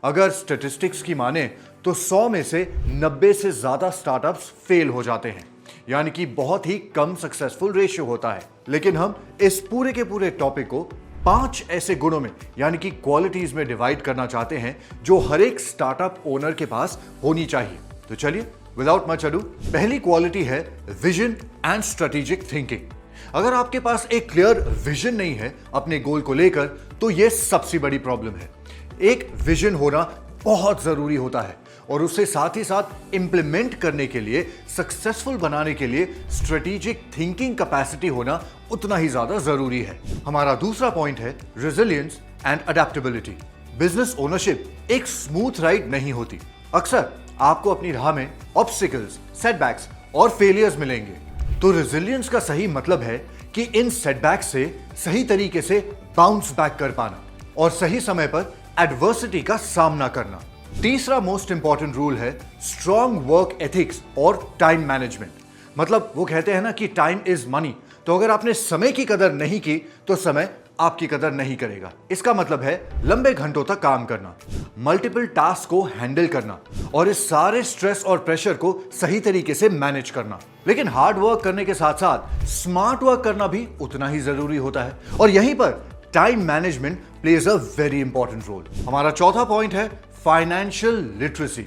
अगर स्टैटिस्टिक्स की माने तो 100 में से 90 से ज्यादा स्टार्टअप्स फेल हो जाते हैं, यानी कि बहुत ही कम सक्सेसफुल रेशियो होता है। लेकिन हम इस पूरे के पूरे टॉपिक को 5 ऐसे गुणों में यानी कि क्वालिटीज में डिवाइड करना चाहते हैं जो हर एक स्टार्टअप ओनर के पास होनी चाहिए। तो चलिए विदाउट मच अडू, पहली क्वालिटी है विजन एंड स्ट्रेटेजिक थिंकिंग। अगर आपके पास एक क्लियर विजन नहीं है अपने गोल को लेकर तो यह सबसे बड़ी प्रॉब्लम है। एक विजन होना बहुत जरूरी होता है और उससे साथ ही साथ इंप्लीमेंट करने के लिए, सक्सेसफुल बनाने के लिए स्ट्रेटेजिक थिंकिंग कैपेसिटी होना उतना ही ज्यादा जरूरी है। हमारा दूसरा पॉइंट है resilience and adaptability. Business ownership एक स्मूथ राइड नहीं होती। अक्सर आपको अपनी राह में ऑब्स्टिकल्स, सेटबैक्स और फेलियर्स मिलेंगे। तो रेजिलियंस का सही मतलब है कि इन सेटबैक्स से सही तरीके से बाउंस बैक कर पाना और सही समय पर एडवर्सिटी का सामना करना। तीसरा मोस्ट इंपॉर्टेंट रूल है स्ट्रॉन्ग वर्क एथिक्स और टाइम मैनेजमेंट। मतलब वो कहते हैं ना कि टाइम इज मनी। तो अगर आपने समय की कदर नहीं की तो समय आपकी कदर नहीं करेगा। इसका मतलब है लंबे घंटों तक काम करना, मल्टीपल टास्क को हैंडल करना और इस सारे स्ट्रेस और प्रेशर को सही तरीके से मैनेज करना। लेकिन हार्ड वर्क करने के साथ साथ स्मार्ट वर्क करना भी उतना ही जरूरी होता है और यहीं पर time management plays a very important role. हमारा चौथा पॉइंट है फाइनेंशियल लिटरेसी,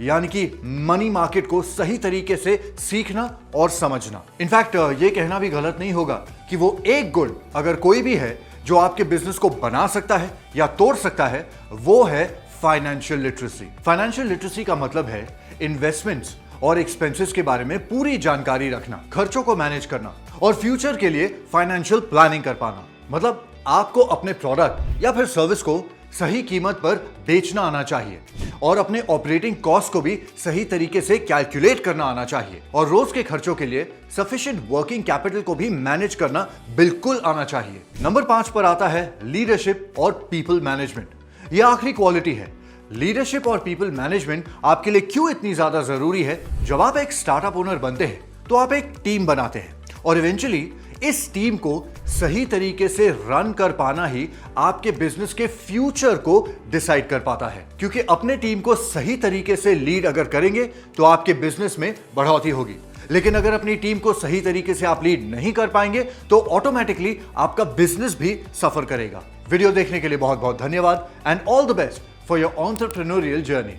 यानी कि मनी मार्केट को सही तरीके से सीखना और समझना। इनफैक्ट ये कहना भी गलत नहीं होगा कि वो एक गुण अगर कोई भी है जो आपके बिजनेस को बना सकता है या तोड़ सकता है, वो है फाइनेंशियल लिटरेसी। फाइनेंशियल लिटरेसी का मतलब है इन्वेस्टमेंट्स और एक्सपेंसेस के बारे में पूरी जानकारी रखना, खर्चों को मैनेज करना और फ्यूचर के लिए फाइनेंशियल प्लानिंग कर पाना। मतलब आपको अपने प्रोडक्ट या फिर सर्विस को सही कीमत पर बेचना आना चाहिए और अपने ऑपरेटिंग कॉस्ट को भी सही तरीके से कैलकुलेट करना आना चाहिए और रोज के खर्चों के लिए सफिशिएंट वर्किंग कैपिटल को भी मैनेज करना बिल्कुल आना चाहिए। नंबर 5 पर आता है लीडरशिप और पीपल मैनेजमेंट। यह आखिरी क्वालिटी है। लीडरशिप और पीपल मैनेजमेंट आपके लिए क्यों इतनी ज्यादा जरूरी है? जब आप एक स्टार्टअप ओनर बनते हैं तो आप एक टीम बनाते हैं और इवेंचुअली इस टीम को सही तरीके से रन कर पाना ही आपके बिजनेस के फ्यूचर को डिसाइड कर पाता है। क्योंकि अपने टीम को सही तरीके से लीड अगर करेंगे तो आपके बिजनेस में बढ़ोतरी होगी। लेकिन अगर अपनी टीम को सही तरीके से आप लीड नहीं कर पाएंगे तो ऑटोमेटिकली आपका बिजनेस भी सफर करेगा। वीडियो देखने के लिए बहुत बहुत धन्यवाद and all the best for your entrepreneurial journey.